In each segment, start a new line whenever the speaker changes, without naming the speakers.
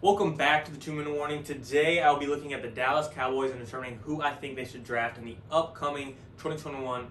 Welcome back to the 2-Minute Warning. Today I'll be looking at the Dallas Cowboys and determining who I think they should draft in the upcoming 2021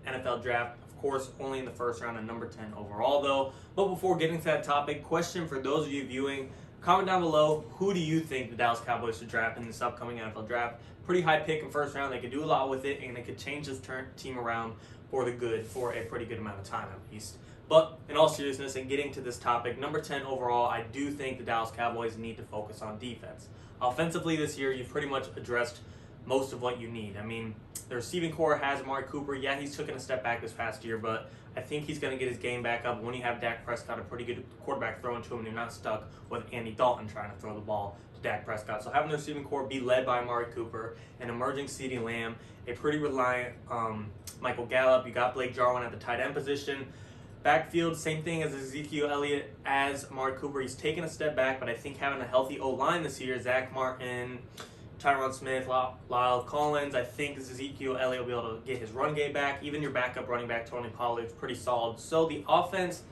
NFL Draft. Of course, only in the first round at number 10 overall though. But before getting to that topic, question for those of you viewing, comment down below, who do you think the Dallas Cowboys should draft in this upcoming NFL Draft? Pretty high pick in first round. They could do a lot with it and they could change this team around for the good for a pretty good amount of time at least. But in all seriousness and getting to this topic, number 10 overall, I do think the Dallas Cowboys need to focus on defense. Offensively this year, you've pretty much addressed most of what you need. I mean, the receiving core has Amari Cooper. Yeah, he's taken a step back this past year, but I think he's going to get his game back up when you have Dak Prescott, a pretty good quarterback throwing to him, and you're not stuck with Andy Dalton trying to throw the ball to Dak Prescott. So having the receiving core be led by Amari Cooper, an emerging CeeDee Lamb, a pretty reliant Michael Gallup. You got Blake Jarwin at the tight end position. Backfield, same thing as Ezekiel Elliott as Amari Cooper. He's taken a step back, but I think having a healthy O-line this year, Zach Martin, Tyron Smith, Lyle Collins, I think Ezekiel Elliott will be able to get his run game back. Even your backup running back, Tony Pollard's pretty solid. So the offense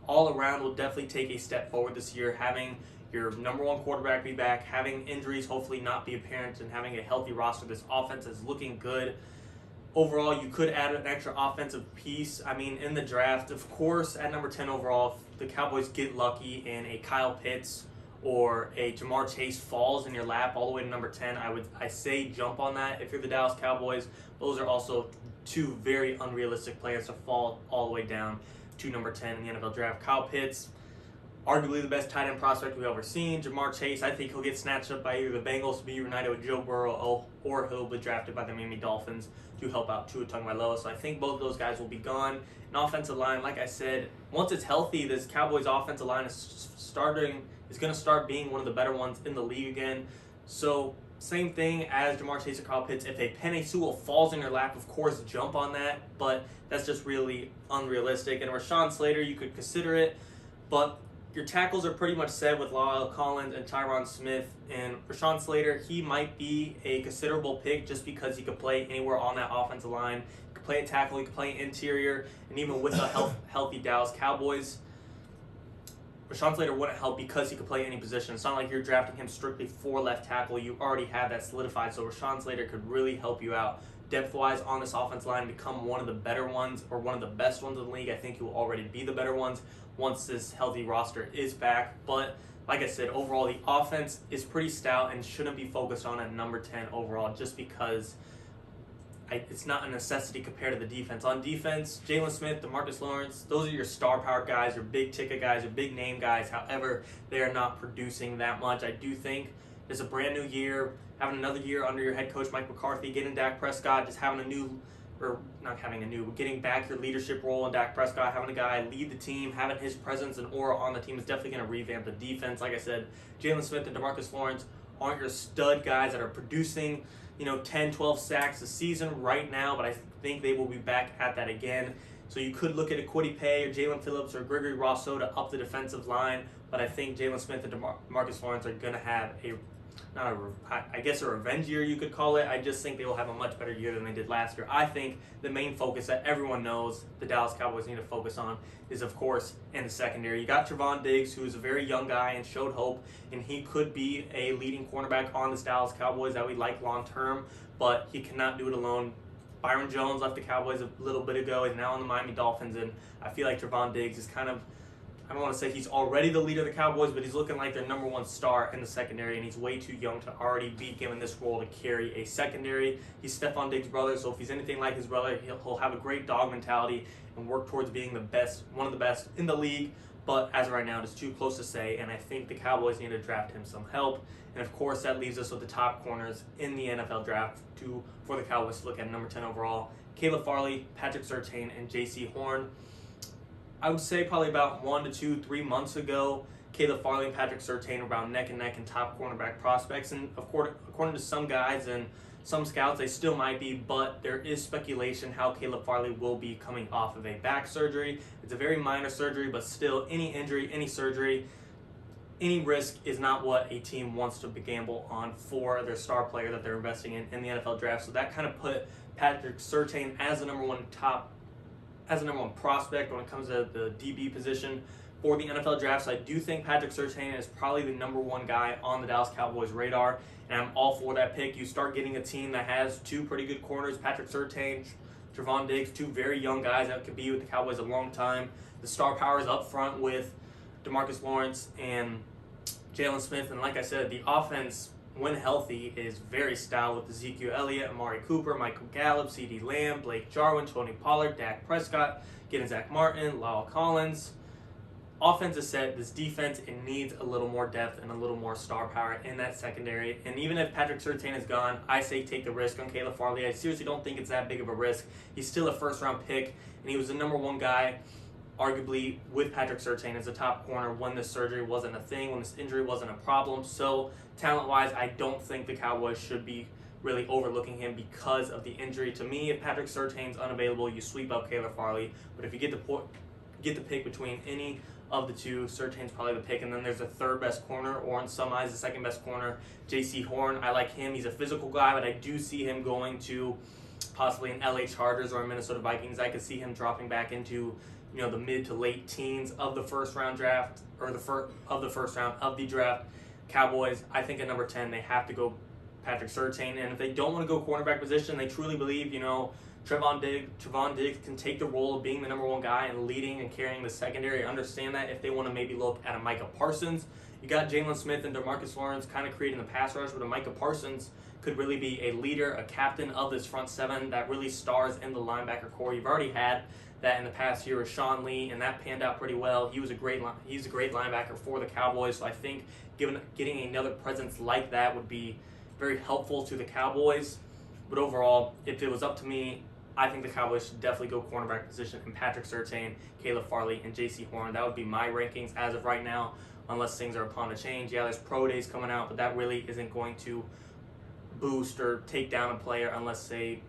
all around will definitely take a step forward this year, having your number one quarterback be back, having injuries hopefully not be apparent, and having a healthy roster. This offense is looking good. Overall, you could add an extra offensive piece. I mean, in the draft, of course, at number 10 overall, if the Cowboys get lucky and a Kyle Pitts or a Jamar Chase falls in your lap all the way to number 10, I say jump on that if you're the Dallas Cowboys. Those are also two very unrealistic players to fall all the way down to number 10 in the NFL Draft. Kyle Pitts, arguably the best tight end prospect we've ever seen. Jamar Chase, I think he'll get snatched up by either the Bengals to be reunited with Joe Burrow, or he'll be drafted by the Miami Dolphins to help out Tua Tagovailoa. So I think both of those guys will be gone. An offensive line, like I said, once it's healthy, this Cowboys offensive line is going to start being one of the better ones in the league again. So same thing as Jamar Chase or Kyle Pitts. If a Penei Sewell falls in your lap, of course, jump on that, but that's just really unrealistic. And Rashawn Slater, you could consider it, but your tackles are pretty much set with Lyle Collins and Tyron Smith. And Rashawn Slater, he might be a considerable pick just because he could play anywhere on that offensive line. He could play a tackle, he could play interior, and even with the healthy Dallas Cowboys, Rashawn Slater wouldn't help because he could play any position. It's not like you're drafting him strictly for left tackle. You already have that solidified, so Rashawn Slater could really help you out depth-wise on this offense line, become one of the better ones or one of the best ones in the league. I think he will already be the better ones once this healthy roster is back. But like I said, overall, the offense is pretty stout and shouldn't be focused on at number 10 overall just because it's not a necessity compared to the defense. On defense, Jalen Smith, DeMarcus Lawrence, those are your star-power guys, your big-ticket guys, your big-name guys. However, they are not producing that much. I do think it's a brand-new year, having another year under your head coach, Mike McCarthy, getting Dak Prescott, just having getting back your leadership role in Dak Prescott, having a guy lead the team, having his presence and aura on the team is definitely going to revamp the defense. Like I said, Jalen Smith and DeMarcus Lawrence aren't your stud guys that are producing 10, 12 sacks a season right now, but I think they will be back at that again. So you could look at a Kwity Paye or Jalen Phillips or Gregory Rousseau to up the defensive line, but I think Jalen Smith and DeMarcus Lawrence are going to have a revenge year, you could call it. I just think they will have a much better year than they did last year. I think the main focus that everyone knows the Dallas Cowboys need to focus on is, of course, in the secondary. You got Trevon Diggs, who is a very young guy and showed hope, and he could be a leading cornerback on this Dallas Cowboys that we like long term, but he cannot do it alone. Byron Jones left the Cowboys a little bit ago. He's now on the Miami Dolphins, and I feel like Trevon Diggs is I don't want to say he's already the leader of the Cowboys, but he's looking like their number one star in the secondary, and he's way too young to already be given this role to carry a secondary. He's Stephon Diggs' brother, so if he's anything like his brother, he'll have a great dog mentality and work towards being one of the best in the league. But as of right now, it's too close to say, and I think the Cowboys need to draft him some help. And of course, that leaves us with the top corners in the NFL draft for the Cowboys to look at number 10 overall. Caleb Farley, Patrick Surtain, and Jaycee Horn. I would say probably about 1 to 2, 3 months ago, Caleb Farley and Patrick Surtain were about neck and neck in top cornerback prospects. And according to some guys and some scouts, they still might be, but there is speculation how Caleb Farley will be coming off of a back surgery. It's a very minor surgery, but still, any injury, any surgery, any risk is not what a team wants to gamble on for their star player that they're investing in the NFL draft. So that kind of put Patrick Surtain as the number one prospect when it comes to the DB position. for the NFL draft. So I do think Patrick Surtain is probably the number one guy on the Dallas Cowboys radar, and I'm all for that pick. You start getting a team that has two pretty good corners, Patrick Surtain, Trevon Diggs, two very young guys that could be with the Cowboys a long time. The star power is up front with DeMarcus Lawrence and Jalen Smith, and like I said, the offense, when healthy, is very stout with Ezekiel Elliott, Amari Cooper, Michael Gallup, CeeDee Lamb, Blake Jarwin, Tony Pollard, Dak Prescott, getting Zach Martin, Lyle Collins. Offense is set. This defense, it needs a little more depth and a little more star power in that secondary. And even if Patrick Surtain is gone, I say take the risk on Caleb Farley. I seriously don't think it's that big of a risk. He's still a first-round pick, and he was the number one guy, arguably, with Patrick Surtain as a top corner when this surgery wasn't a thing, when this injury wasn't a problem. So, talent-wise, I don't think the Cowboys should be really overlooking him because of the injury. To me, if Patrick Surtain's unavailable, you sweep up Caleb Farley. But if you get the pick between any of the two, Surtain's probably the pick. And then there's a third best corner, or in some eyes, the second best corner, Jaycee Horn. I like him. He's a physical guy, but I do see him going to possibly an LA Chargers or a Minnesota Vikings. I could see him dropping back into the mid to late teens of the first round draft, or the first round of the draft. Cowboys, I think at number 10, they have to go Patrick Surtain. And if they don't want to go cornerback position, they truly believe, Trevon Diggs can take the role of being the number one guy and leading and carrying the secondary. I understand that. If they want to maybe look at a Micah Parsons, you got Jalen Smith and DeMarcus Lawrence kind of creating the pass rush, but a Micah Parsons could really be a leader, a captain of this front seven that really stars in the linebacker core. You've already had that in the past year with Sean Lee, and that panned out pretty well. He's a great linebacker for the Cowboys, so I think getting another presence like that would be very helpful to the Cowboys. But overall, if it was up to me, I think the Cowboys should definitely go cornerback position in Patrick Surtain, Caleb Farley, and Jaycee Horn. That would be my rankings as of right now, unless things are upon to change. Yeah, there's pro days coming out, but that really isn't going to boost or take down a player unless they,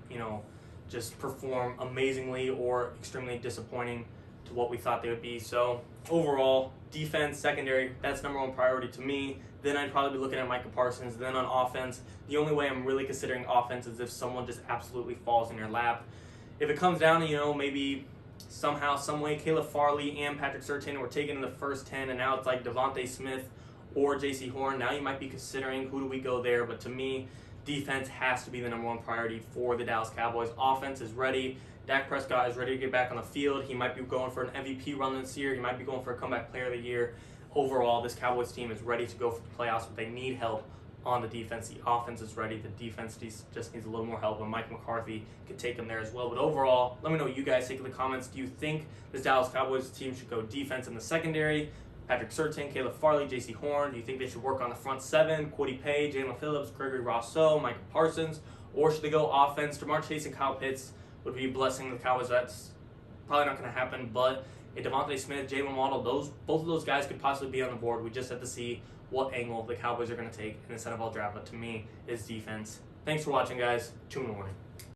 just perform amazingly or extremely disappointing to what we thought they would be. So overall, defense, secondary, that's number one priority to me. Then I'd probably be looking at Micah Parsons. Then on offense, the only way I'm really considering offense is if someone just absolutely falls in your lap. If it comes down to, maybe somehow, some way, Caleb Farley and Patrick Surtain were taken in the first 10, and now it's like Devontae Smith or Jaycee Horn, now you might be considering who do we go there. But to me, defense has to be the number one priority for the Dallas Cowboys. Offense is ready. Dak Prescott is ready to get back on the field. He might be going for an MVP run this year. He might be going for a comeback player of the year. Overall, this Cowboys team is ready to go for the playoffs, but they need help on the defense. The offense is ready. The defense just needs a little more help, and Mike McCarthy could take them there as well. But overall, let me know what you guys think in the comments. Do you think this Dallas Cowboys team should go defense in the secondary? Patrick Surtain, Caleb Farley, Jaycee Horn. Do you think they should work on the front seven? Kwity Paye, Jalen Phillips, Gregory Rousseau, Micah Parsons? Or should they go offense? Jamar Chase and Kyle Pitts would be blessing the Cowboys. That's probably not going to happen, but a Devontae Smith, Jalen Waddle, both of those guys could possibly be on the board. We just have to see what angle the Cowboys are going to take in this NFL draft. But to me, it's defense. Thanks for watching, guys. 2 in the morning.